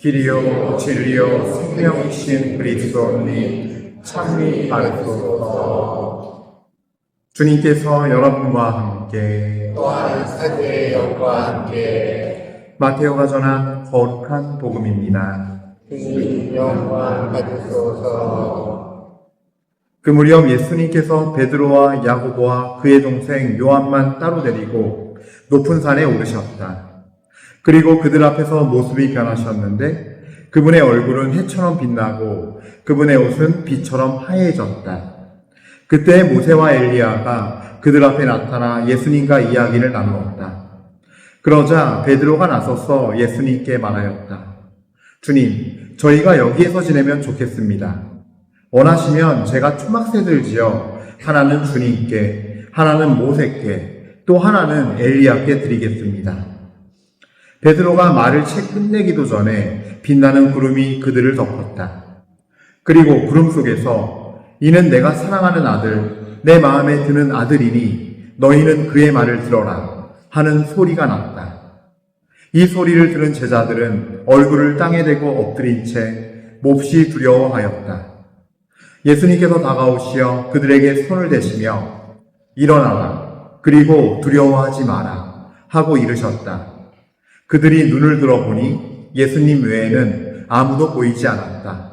길이요 진리요 생명이신 그리스도님 참히 받으소서. 주님께서 여러분과 함께 또한 사제의 영과 함께 마테오가 전한 거룩한 복음입니다. 주님 영광 받으소서. 그 무렵 예수님께서 베드로와 야고보와 그의 동생 요한만 따로 데리고 높은 산에 오르셨다. 그리고 그들 앞에서 모습이 변하셨는데 그분의 얼굴은 해처럼 빛나고 그분의 옷은 빛처럼 하얘졌다. 그때 모세와 엘리야가 그들 앞에 나타나 예수님과 이야기를 나누었다. 그러자 베드로가 나서서 예수님께 말하였다. 주님, 저희가 여기에서 지내면 좋겠습니다. 원하시면 제가 초막새들 지어 하나는 주님께, 하나는 모세께, 또 하나는 엘리야께 드리겠습니다. 베드로가 말을 채 끝내기도 전에 빛나는 구름이 그들을 덮었다. 그리고 구름 속에서 이는 내가 사랑하는 아들, 내 마음에 드는 아들이니 너희는 그의 말을 들어라 하는 소리가 났다. 이 소리를 들은 제자들은 얼굴을 땅에 대고 엎드린 채 몹시 두려워하였다. 예수님께서 다가오시어 그들에게 손을 대시며 일어나라, 그리고 두려워하지 마라 하고 이르셨다. 그들이 눈을 들어보니 예수님 외에는 아무도 보이지 않았다.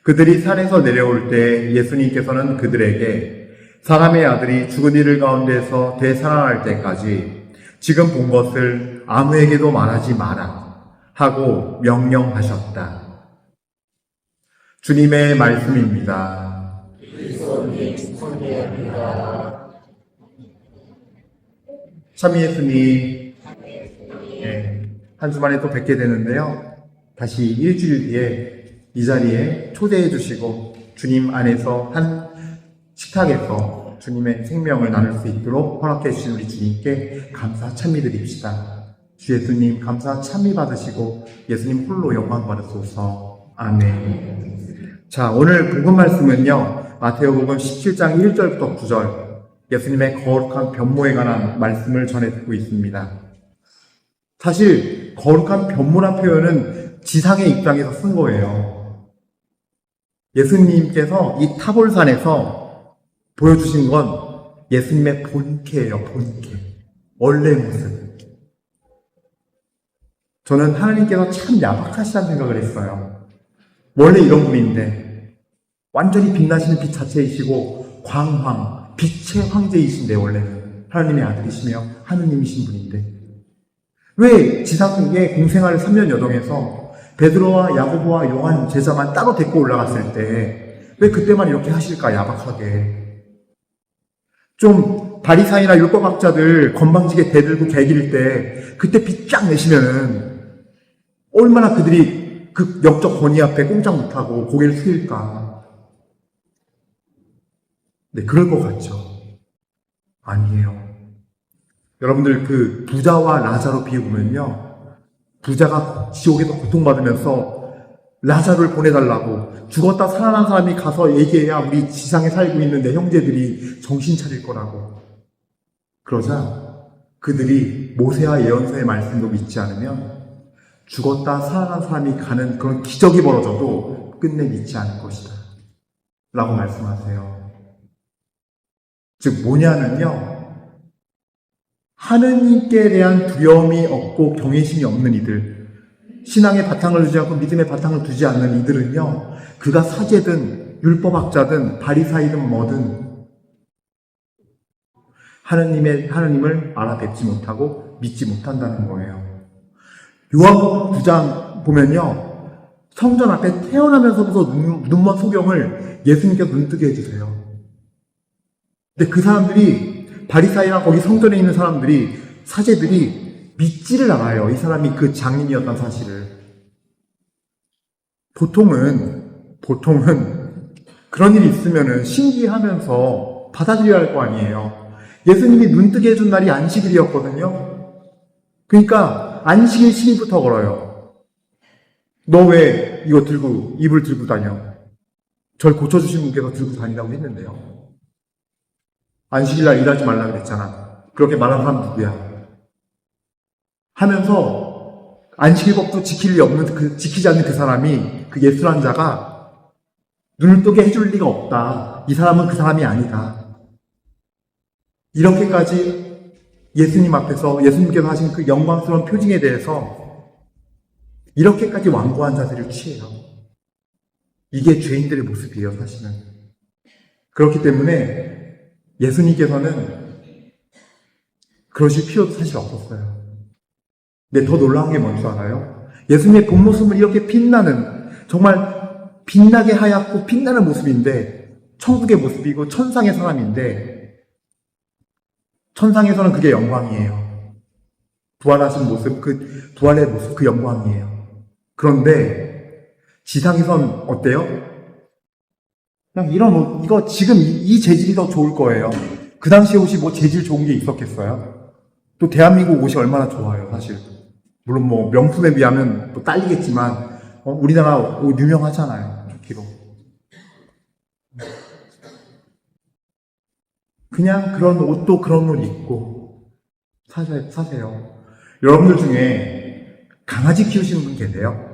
그들이 산에서 내려올 때 예수님께서는 그들에게 사람의 아들이 죽은 이들 가운데서 되살아날 때까지 지금 본 것을 아무에게도 말하지 마라 하고 명령하셨다. 주님의 말씀입니다. 그리스도님 승리합니다. 참 예수님, 한 주만에 또 뵙게 되는데요. 다시 일주일 뒤에 이 자리에 초대해 주시고 주님 안에서 한 식탁에서 주님의 생명을 나눌 수 있도록 허락해 주신 우리 주님께 감사 찬미 드립시다. 주 예수님 감사 찬미 받으시고 예수님 홀로 영광 받으소서. 아멘. 자, 오늘 복음 말씀은요, 마태복음 17장 1절부터 9절 예수님의 거룩한 변모에 관한 말씀을 전해 듣고 있습니다. 사실 거룩한 변모란 표현은 지상의 입장에서 쓴 거예요. 예수님께서 이 타볼산에서 보여주신 건 예수님의 본캐예요. 본캐, 원래 모습. 저는 하나님께서 참 야박하시다는 생각을 했어요. 원래 이런 분인데 완전히 빛나시는 빛 자체이시고 광황, 빛의 황제이신데 원래는 하나님의 아들이시며 하느님이신 분인데 왜 지상의 공생활을 3년 여정에서 베드로와 야고보와 요한 제자만 따로 데리고 올라갔을 때 왜 그때만 이렇게 하실까, 야박하게. 좀 바리사이나 율법학자들 건방지게 대들고 개길 때 그때 빛 쫙 내시면은 얼마나 그들이 그 역적 권위 앞에 꼼짝 못하고 고개를 숙일까. 네, 그럴 것 같죠? 아니에요. 여러분들 그 부자와 라자로 비유 보면요, 부자가 지옥에서 고통받으면서 라자로를 보내달라고 죽었다 살아난 사람이 가서 얘기해야 우리 지상에 살고 있는 내 형제들이 정신 차릴 거라고. 그러자 그들이 모세와 예언서의 말씀도 믿지 않으면 죽었다 살아난 사람이 가는 그런 기적이 벌어져도 끝내 믿지 않을 것이다 라고 말씀하세요. 즉 뭐냐면요, 하느님께 대한 두려움이 없고 경외심이 없는 이들, 신앙의 바탕을 두지 않고 믿음의 바탕을 두지 않는 이들은요, 그가 사제든 율법학자든 바리사이든 뭐든 하느님을 알아뵙지 못하고 믿지 못한다는 거예요. 요한복음 9장 보면요, 성전 앞에 태어나면서부터 눈먼 소경을 예수님께서 눈뜨게 해주세요. 근데 그 사람들이, 바리사이나 거기 성전에 있는 사람들이, 사제들이 믿지를 않아요. 이 사람이 그 장인이었던 사실을. 보통은 그런 일이 있으면은 신기하면서 받아들여야 할 거 아니에요. 예수님이 눈뜨게 해준 날이 안식일이었거든요. 그러니까 안식일 시비부터 걸어요. 너 왜 이거 들고, 이불 들고 다녀? 절 고쳐주신 분께서 들고 다니라고 했는데요. 안식일날 일하지 말라 그랬잖아. 그렇게 말한 사람 누구야? 하면서 안식일법도 지키지 않는 그 사람이, 그 예수란 자가 눈을 뜨게 해줄 리가 없다. 이 사람은 그 사람이 아니다. 이렇게까지 예수님 앞에서 예수님께서 하신 그 영광스러운 표징에 대해서 이렇게까지 완고한 자세를 취해요. 이게 죄인들의 모습이에요, 사실은. 그렇기 때문에 예수님께서는 그러실 필요도 사실 없었어요. 근데 더 놀라운 게 뭔지 알아요? 예수님의 본 모습은 이렇게 빛나는, 정말 빛나게 하얗고 빛나는 모습인데, 천국의 모습이고 천상의 사람인데, 천상에서는 그게 영광이에요. 부활하신 모습, 그 부활의 모습, 그 영광이에요. 그런데 지상에선 어때요? 그냥 이런 옷, 이거 지금 이 재질이 더 좋을 거예요. 그 당시에 옷이 뭐 재질 좋은 게 있었겠어요? 또 대한민국 옷이 얼마나 좋아요, 사실. 물론 뭐 명품에 비하면 또 딸리겠지만 우리나라 옷 유명하잖아요, 좋기로. 그냥 그런 옷도 그런 옷 입고 사세요. 여러분들 중에 강아지 키우시는 분 계세요?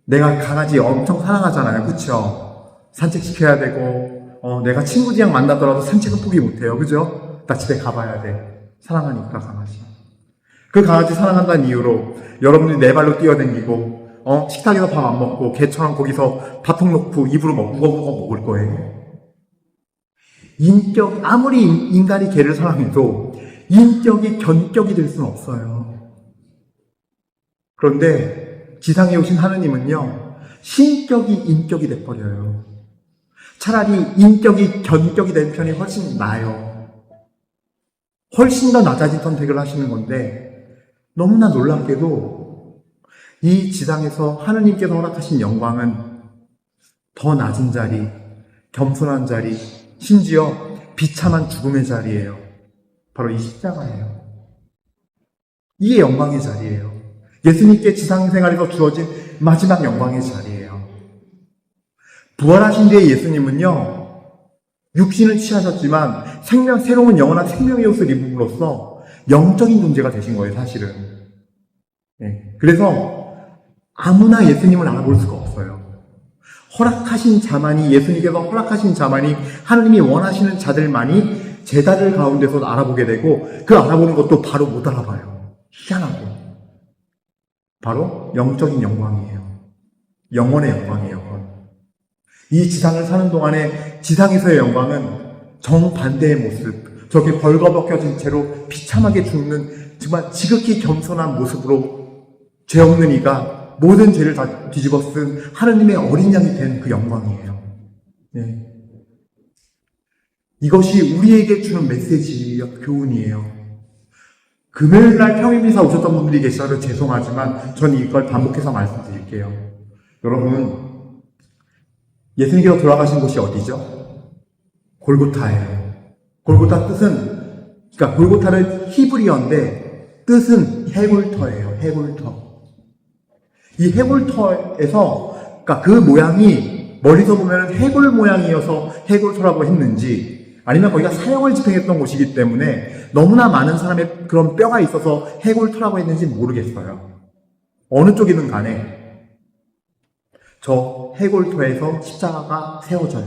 내가 강아지 엄청 사랑하잖아요, 그쵸? 산책시켜야 되고 내가 친구들이랑 만나더라도 산책은 포기 못해요, 그죠? 나 집에 가봐야 돼. 사랑하니까 강아지. 그 강아지 사랑한다는 이유로 여러분들이 네 발로 뛰어다니고 식탁에서 밥 안 먹고 개처럼 거기서 밥통 놓고 입으로 우거우거 먹을 거예요. 아무리 인간이 개를 사랑해도 인격이 견격이 될 수는 없어요. 그런데 지상에 오신 하느님은요, 신격이 인격이 돼버려요. 차라리 인격이 견격이 된 편이 훨씬 나아요. 훨씬 더 낮아진 선택을 하시는 건데, 너무나 놀랍게도 이 지상에서 하느님께서 허락하신 영광은 더 낮은 자리, 겸손한 자리, 심지어 비참한 죽음의 자리예요. 바로 이 십자가예요. 이게 영광의 자리예요. 예수님께 지상 생활에서 주어진 마지막 영광의 자리예요. 부활하신 뒤에 예수님은요, 육신을 취하셨지만 새로운 영원한 생명의 옷을 입음으로써 영적인 존재가 되신 거예요, 사실은. 네. 그래서 아무나 예수님을 알아볼 수가 없어요. 예수님께서 허락하신 자만이, 하느님이 원하시는 자들만이 제자들 가운데서 알아보게 되고, 그 알아보는 것도 바로 못 알아봐요. 희한하고. 바로 영적인 영광이에요. 영원의 영광이에요. 이 지상을 사는 동안에 지상에서의 영광은 정반대의 모습, 저렇게 벌거벗겨진 채로 비참하게 죽는 정말 지극히 겸손한 모습으로 죄 없는 이가 모든 죄를 다 뒤집어 쓴 하느님의 어린 양이 된 그 영광이에요. 네. 이것이 우리에게 주는 메시지와 교훈이에요. 금요일날 평일미사 오셨던 분들이 계셔서 죄송하지만 전 이걸 반복해서 말씀드릴게요. 여러분, 예수님께서 돌아가신 곳이 어디죠? 골고타예요. 골고타 뜻은, 그러니까 골고타는 히브리어인데 뜻은 해골터예요. 해골터. 이 해골터에서, 그러니까 그 모양이 멀리서 보면 해골 모양이어서 해골터라고 했는지, 아니면 거기가 사형을 집행했던 곳이기 때문에 너무나 많은 사람의 그런 뼈가 있어서 해골터라고 했는지 모르겠어요. 어느 쪽이든 간에 저 해골터에서 십자가가 세워져요.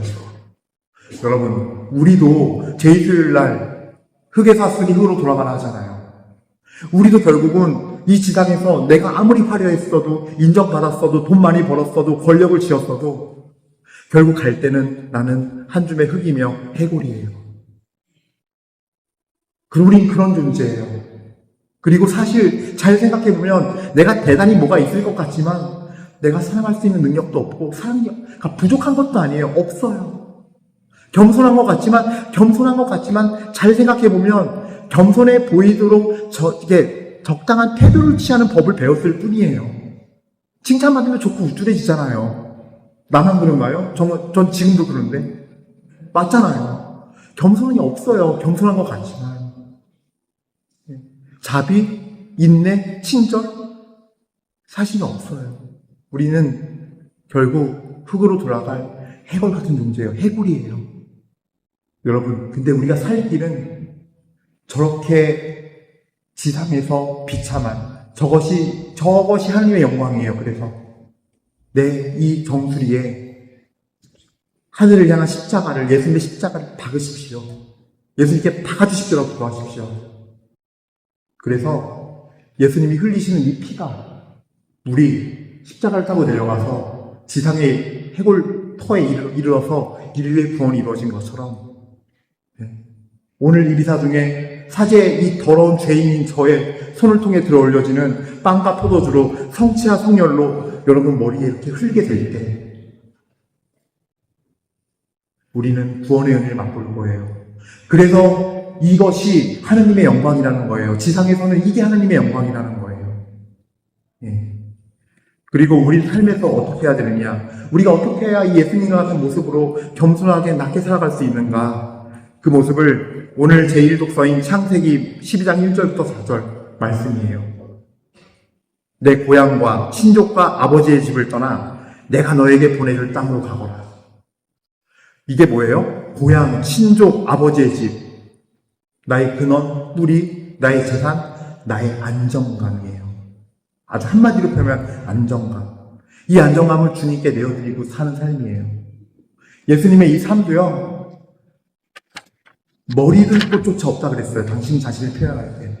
여러분, 우리도 제2토요일날 흙에서 왔으니 흙으로 돌아가라 하잖아요. 우리도 결국은 이 지상에서 내가 아무리 화려했어도, 인정받았어도, 돈 많이 벌었어도, 권력을 쥐었어도 결국 갈 때는 나는 한 줌의 흙이며 해골이에요. 우린 그런 존재예요. 그리고 사실 잘 생각해보면 내가 대단히 뭐가 있을 것 같지만 내가 사랑할 수 있는 능력도 없고 사랑이 부족한 것도 아니에요. 없어요. 겸손한 것 같지만 잘 생각해보면 겸손해 보이도록 이게 적당한 태도를 취하는 법을 배웠을 뿐이에요. 칭찬받으면 좋고 우쭐해지잖아요. 나만 그런가요? 전 지금도 그런데. 맞잖아요. 겸손이 없어요. 겸손한 것 같지만. 자비, 인내, 친절, 사실이 없어요. 우리는 결국 흙으로 돌아갈 해골 같은 존재예요. 해골이에요. 여러분, 근데 우리가 살 길은 저렇게 지상에서 비참한, 저것이 하나님의 영광이에요. 그래서 내 이 정수리에 하늘을 향한 십자가를, 예수님의 십자가를 박으십시오. 예수님께 박아주십시오. 기도하십시오. 그래서 예수님이 흘리시는 이 피가 물이 십자가를 타고 내려가서 지상의 해골터에 이르러서 인류의 구원이 이루어진 것처럼, 오늘 이 미사 중에 사제의 이 더러운 죄인인 저의 손을 통해 들어 올려지는 빵과 포도주로 성취와 성혈로 여러분 머리에 이렇게 흘리게 될 때 우리는 구원의 은혜를 맛볼 거예요. 그래서 이것이 하나님의 영광이라는 거예요. 지상에서는 이게 하나님의 영광이라는 거예요. 그리고 우리 삶에서 어떻게 해야 되느냐, 우리가 어떻게 해야 이 예수님과 같은 모습으로 겸손하게 낮게 살아갈 수 있는가, 그 모습을 오늘 제1독서인 창세기 12장 1절부터 4절 말씀이에요. 내 고향과 친족과 아버지의 집을 떠나 내가 너에게 보내줄 땅으로 가거라. 이게 뭐예요? 고향, 친족, 아버지의 집, 나의 근원, 뿌리, 나의 재산, 나의 안정감이에요. 아주 한마디로 표현하면 안정감. 이 안정감을 주님께 내어드리고 사는 삶이에요. 예수님의 이 삶도요, 머리를 꽃조차 없다 그랬어요. 당신 자신을 표현할 때.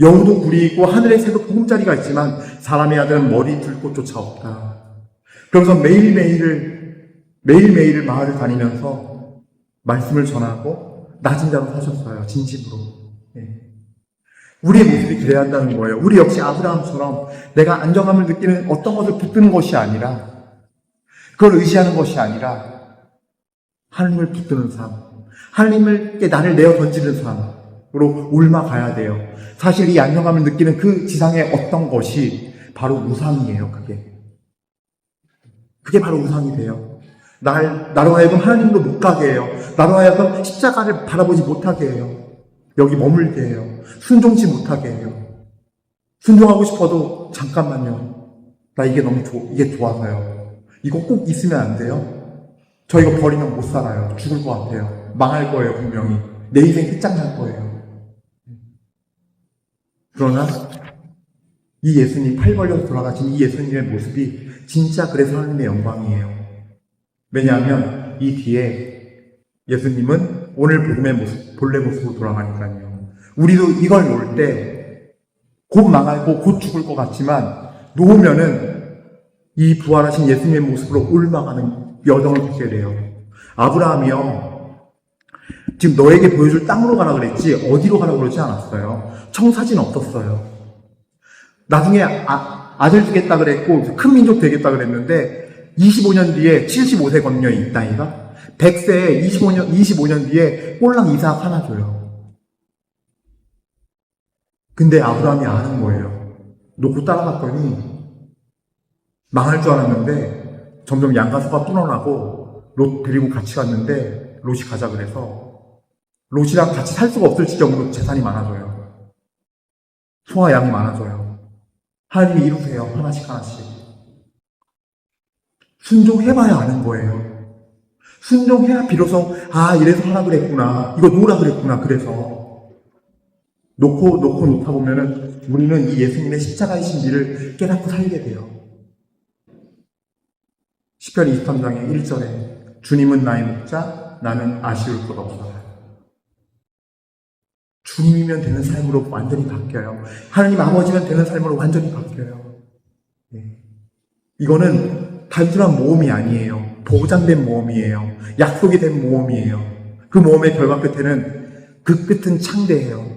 여우도 굴이 있고 하늘의 새도 보금자리가 있지만 사람의 아들은 머리 들 곳조차 없다. 그러면서 매일매일을 마을을 다니면서 말씀을 전하고 낮은 자로 사셨어요. 진심으로. 우리의 모습이 그래야 한다는 거예요. 우리 역시 아브라함처럼 내가 안정감을 느끼는 어떤 것을 붙드는 것이 아니라, 그걸 의지하는 것이 아니라 하나님을 붙드는 삶, 하나님께 나를 내어 던지는 삶으로 옮아가야 돼요. 사실 이 안정감을 느끼는 그 지상의 어떤 것이 바로 우상이에요. 그게 바로 우상이 돼요. 나로 하여금 하나님으로 못 가게 해요. 나로 하여금 십자가를 바라보지 못하게 해요. 여기 머물게 해요. 순종치 못하게 해요. 순종하고 싶어도 잠깐만요. 나 이게 이게 좋아서요. 이거 꼭 있으면 안 돼요. 저 이거 버리면 못 살아요. 죽을 것 같아요. 망할 거예요. 분명히. 내 인생 끝장날 거예요. 그러나 이 예수님, 팔 벌려서 돌아가신 이 예수님의 모습이 진짜 그래서 하나님의 영광이에요. 왜냐하면 이 뒤에 예수님은 오늘 복음의 모습, 본래 모습으로 돌아가니까요. 우리도 이걸 놓을 때 곧 망하고 곧 죽을 것 같지만 놓으면은 이 부활하신 예수님의 모습으로 옮아가는 여정을 걷게 돼요. 아브라함이요, 지금 너에게 보여줄 땅으로 가라 그랬지 어디로 가라고 그러지 않았어요. 청사진 없었어요. 나중에 아들 주겠다 그랬고 큰 민족 되겠다 그랬는데 25년 뒤에 75세 건녀의 이 따위가 100세에 25년 뒤에 꼴랑 이삭 하나 줘요. 근데 아브라함이 아는 거예요. 놓고 따라갔더니 망할 줄 알았는데 점점 양가소가 불어나고 롯 데리고 같이 갔는데 롯이 가자 그래서 롯이랑 같이 살 수가 없을 지경으로 재산이 많아져요. 소와 양이 많아져요. 하나님이 이루세요. 하나씩. 순종해봐야 아는 거예요. 순종해야 비로소 이래서 하라 그랬구나. 이거 놓으라 그랬구나. 그래서 놓고 놓다 보면은 우리는 이 예수님의 십자가의 진리를 깨닫고 살게 돼요. 시편 23장의 1절에 주님은 나의 목자, 나는 아쉬울 것 없어라. 주님이면 되는 삶으로 완전히 바뀌어요. 하나님 아버지면 되는 삶으로 완전히 바뀌어요. 이거는 단순한 모험이 아니에요. 보장된 모험이에요. 약속이 된 모험이에요. 그 모험의 결과 끝에는 그 끝은 창대해요.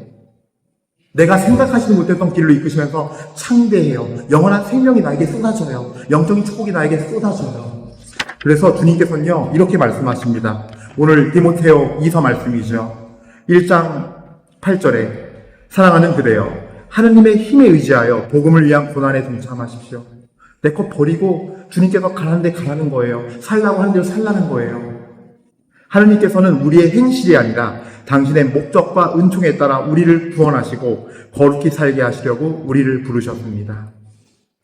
내가 생각하지도 못했던 길로 이끄시면서 창대해요. 영원한 생명이 나에게 쏟아져요. 영적인 축복이 나에게 쏟아져요. 그래서 주님께서는요, 이렇게 말씀하십니다. 오늘 디모데오 2서 말씀이죠. 1장 8절에 사랑하는 그대여, 하느님의 힘에 의지하여 복음을 위한 고난에 동참하십시오. 내 것 버리고 주님께서 가라는 데 가라는 거예요. 살라고 하는 대로 살라는 거예요. 하느님께서는 우리의 행실이 아니라 당신의 목적과 은총에 따라 우리를 구원하시고 거룩히 살게 하시려고 우리를 부르셨습니다.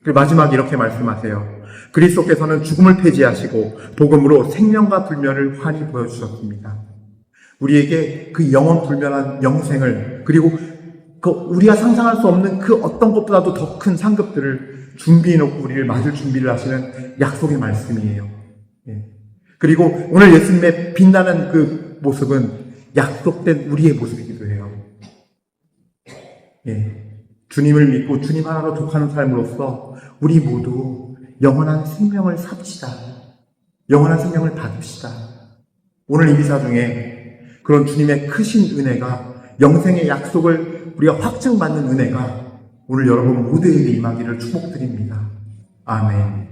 그리고 마지막 이렇게 말씀하세요. 그리스도께서는 죽음을 폐지하시고 복음으로 생명과 불멸을 환히 보여주셨습니다. 우리에게 그 영원 불멸한 영생을, 그리고 우리가 상상할 수 없는 그 어떤 것보다도 더 큰 상급들을 준비해놓고 우리를 맞을 준비를 하시는 약속의 말씀이에요. 예. 그리고 오늘 예수님의 빛나는 그 모습은 약속된 우리의 모습이기도 해요. 예. 주님을 믿고 주님 하나로 독하는 삶으로서 우리 모두 영원한 생명을 삽시다. 영원한 생명을 받읍시다. 오늘 이 기사 중에 그런 주님의 크신 은혜가, 영생의 약속을 우리가 확증받는 은혜가 오늘 여러분 모두에게 임하기를 축복드립니다. 아멘.